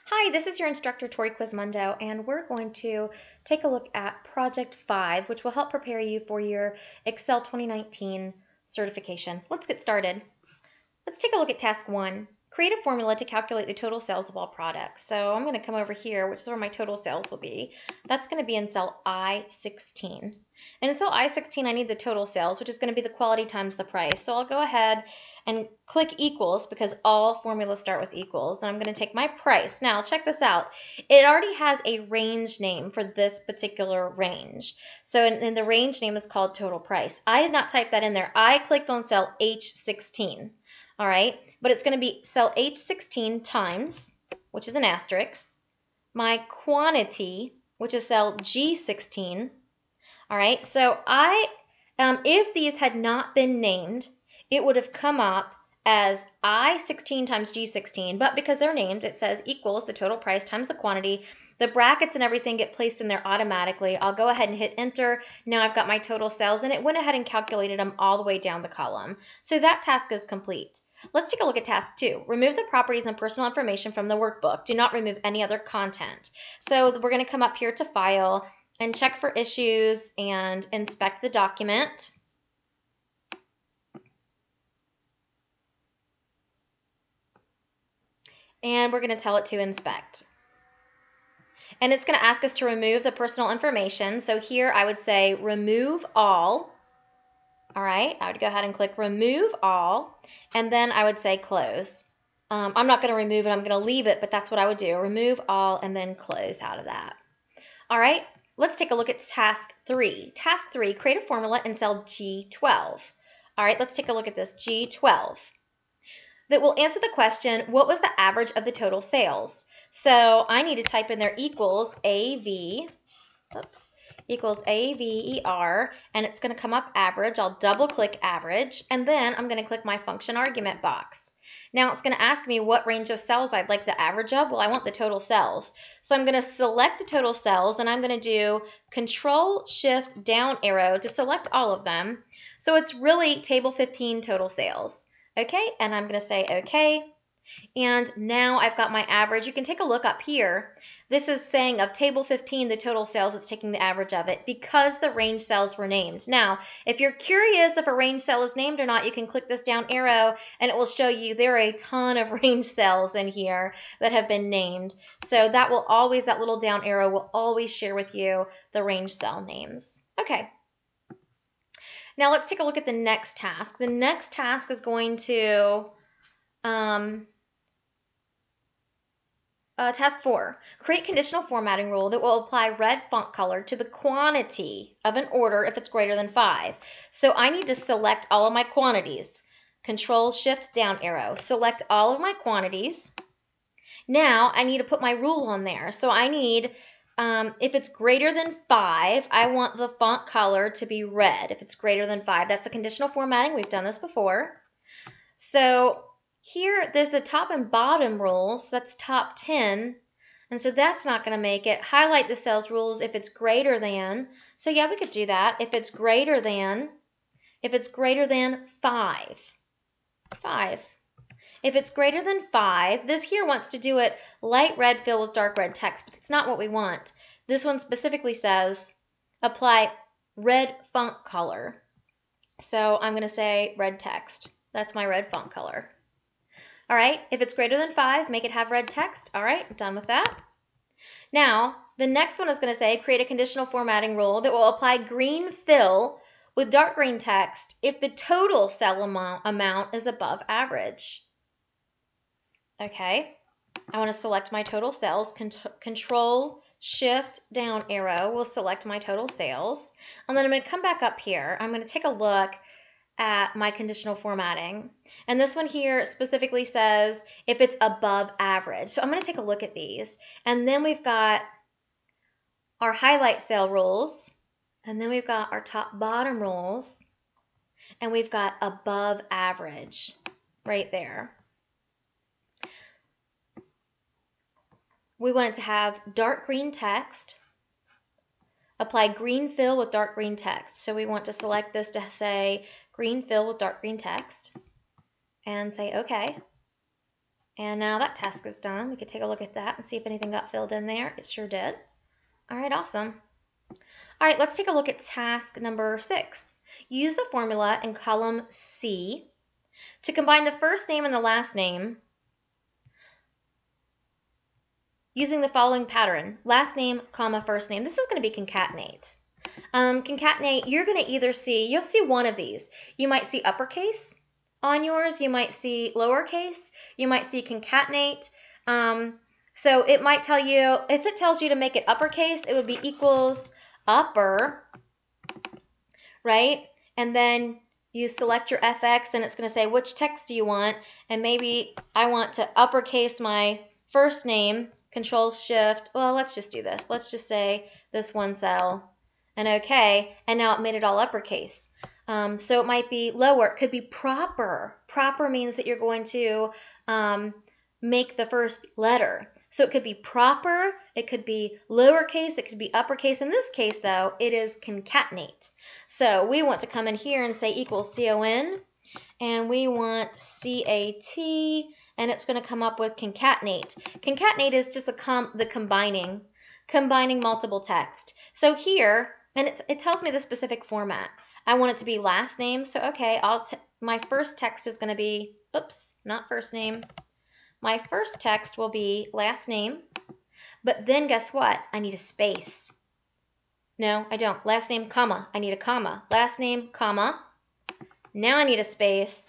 Hi, this is your instructor, Tori Quizmondo, and we're going to take a look at Project 5, which will help prepare you for your Excel 2019 certification. Let's get started. Let's take a look at Task 1. Create a formula to calculate the total sales of all products. So I'm going to come over here, which is where my total sales will be. That's going to be in cell I-16. And in cell I-16, I need the total sales, which is going to be the quality times the price. So I'll go ahead and click equals because all formulas start with equals. And I'm going to take my price. Now, check this out. It already has a range name for this particular range. So and the range name is called total price. I did not type that in there. I clicked on cell H16. All right, but it's going to be cell H16 times, which is an asterisk, my quantity, which is cell G16. All right, so if these had not been named, it would have come up as I16 times G16, but because they're named, it says equals the total price times the quantity. The brackets and everything get placed in there automatically. I'll go ahead and hit enter. Now I've got my total sales, and it went ahead and calculated them all the way down the column. So that task is complete. Let's take a look at task 2. Remove the properties and personal information from the workbook. Do not remove any other content. So we're going to come up here to File and check for issues and inspect the document. And we're going to tell it to inspect. And it's going to ask us to remove the personal information. So here I would say remove all. All right, I would go ahead and click remove all, and then I would say close. I'm not going to remove it, I'm going to leave it, but that's what I would do. Remove all and then close out of that. All right, let's take a look at task 3. Task 3, create a formula in cell G12. All right, let's take a look at this G12. That will answer the question, what was the average of the total sales? So I need to type in there equals AV, equals AVER, and it's going to come up average. I'll double click average, and then I'm going to click my function argument box. Now it's going to ask me what range of cells I'd like the average of. Well, I want the total cells. So I'm going to select the total cells, and I'm going to do Control Shift down arrow to select all of them. So it's really table 15 total sales. Okay, and I'm going to say okay. And now I've got my average. You can take a look up here. This is saying of table 15, the total sales, it's taking the average of it because the range cells were named. Now, if you're curious if a range cell is named or not, you can click this down arrow and it will show you there are a ton of range cells in here that have been named. So that will always, that little down arrow will always share with you the range cell names. Okay. Now let's take a look at the next task. The next task is going to task 4, create conditional formatting rule that will apply red font color to the quantity of an order if it's greater than 5. So I need to select all of my quantities. Control Shift down arrow. Select all of my quantities. Now I need to put my rule on there. So I need, if it's greater than 5, I want the font color to be red. If it's greater than 5, that's a conditional formatting. We've done this before. So here, there's the top and bottom rules. That's top 10. And so that's not going to make it. Highlight the cells rules if it's greater than. So yeah, we could do that. If it's greater than 5. If it's greater than 5, this here wants to do it light red fill with dark red text, but it's not what we want. This one specifically says apply red font color. So I'm going to say red text. That's my red font color. All right, if it's greater than 5, make it have red text. All right, done with that. Now, the next one is going to say create a conditional formatting rule that will apply green fill with dark green text if the total cell amount is above average. Okay, I want to select my total sales. Control Shift down arrow will select my total sales. And then I'm going to come back up here. I'm going to take a look at my conditional formatting. And this one here specifically says if it's above average. So I'm going to take a look at these. And then we've got our highlight cell rules. And then we've got our top bottom rules. And we've got above average right there. We want it to have dark green text. Apply green fill with dark green text. So we want to select this to say green fill with dark green text and say OK. And now that task is done. We could take a look at that and see if anything got filled in there. It sure did. All right, awesome. All right, let's take a look at task number 6. Use the formula in column C to combine the first name and the last name using the following pattern: last name, comma, first name. This is going to be concatenate. Concatenate, you're going to either see, you'll see one of these. You might see uppercase on yours. You might see lowercase. You might see concatenate. So it might tell you, if it tells you to make it uppercase, it would be equals upper, right? And then you select your FX and it's going to say which text do you want, and maybe I want to uppercase my first name, Control Shift, well, let's just do this. Let's just say this one cell, and okay, and now it made it all uppercase. So it might be lower, it could be proper. Proper means that you're going to make the first letter. So it could be proper, it could be lowercase, it could be uppercase. In this case, though, it is concatenate. So we want to come in here and say equals CON, and we want CAT, and it's going to come up with concatenate. Concatenate is just the combining multiple text. So here, and it tells me the specific format. I want it to be last name, so okay, my first text is going to be, oops, not first name. My first text will be last name, but then guess what? I need a space. No, I don't. Last name, comma. I need a comma. Last name, comma. Now I need a space.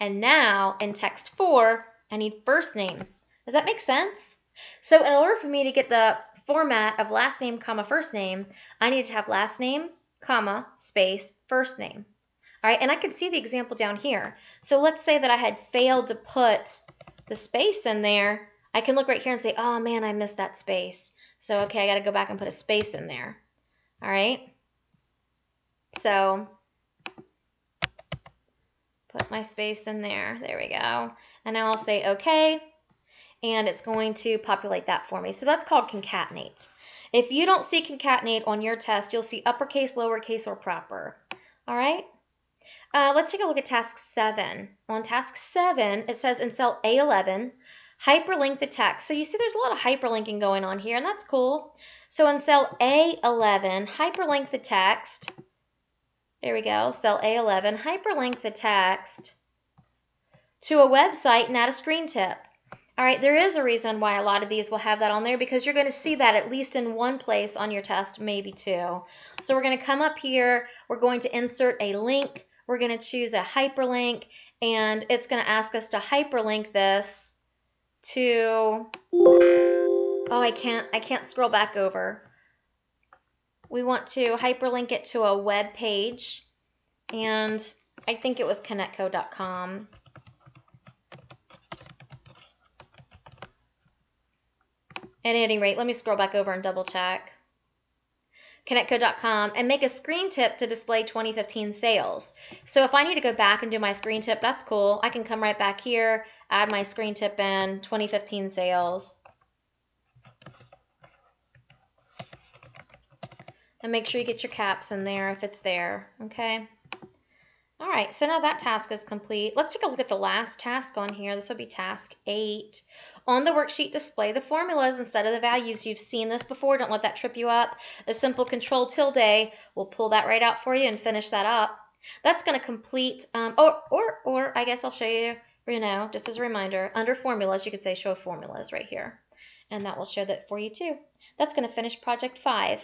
And now in text 4, I need first name. Does that make sense? So in order for me to get the format of last name, comma, first name, I need to have last name, comma, space, first name. All right, and I can see the example down here. So let's say that I had failed to put the space in there. I can look right here and say, oh man, I missed that space. So okay, I got to go back and put a space in there. All right. So put my space in there. There we go. And now I'll say okay, and it's going to populate that for me. So that's called concatenate. If you don't see concatenate on your test, you'll see uppercase, lowercase, or proper. All right. Let's take a look at task 7. On task 7, it says in cell A11, hyperlink the text. So you see there's a lot of hyperlinking going on here, and that's cool. So in cell A11, hyperlink the text. There we go, cell A11, hyperlink the text to a website and add a screen tip. All right, there is a reason why a lot of these will have that on there, because you're going to see that at least in one place on your test, maybe 2. So we're going to come up here, we're going to insert a link. We're going to choose a hyperlink, and it's going to ask us to hyperlink this to, oh, I can't scroll back over. We want to hyperlink it to a web page, and I think it was connectcode.com. At any rate, let me scroll back over and double check. Connectcode.com, and make a screen tip to display 2015 sales. So if I need to go back and do my screen tip, that's cool. I can come right back here, add my screen tip in, 2015 sales. And make sure you get your caps in there if it's there, okay? All right, so now that task is complete. Let's take a look at the last task on here. This will be task 8. On the worksheet, display the formulas instead of the values. You've seen this before. Don't let that trip you up. A simple control tilde will pull that right out for you and finish that up. That's going to complete, or I guess I'll show you, just as a reminder, under formulas, you could say show formulas right here. And that will show that for you too. That's going to finish Project 5.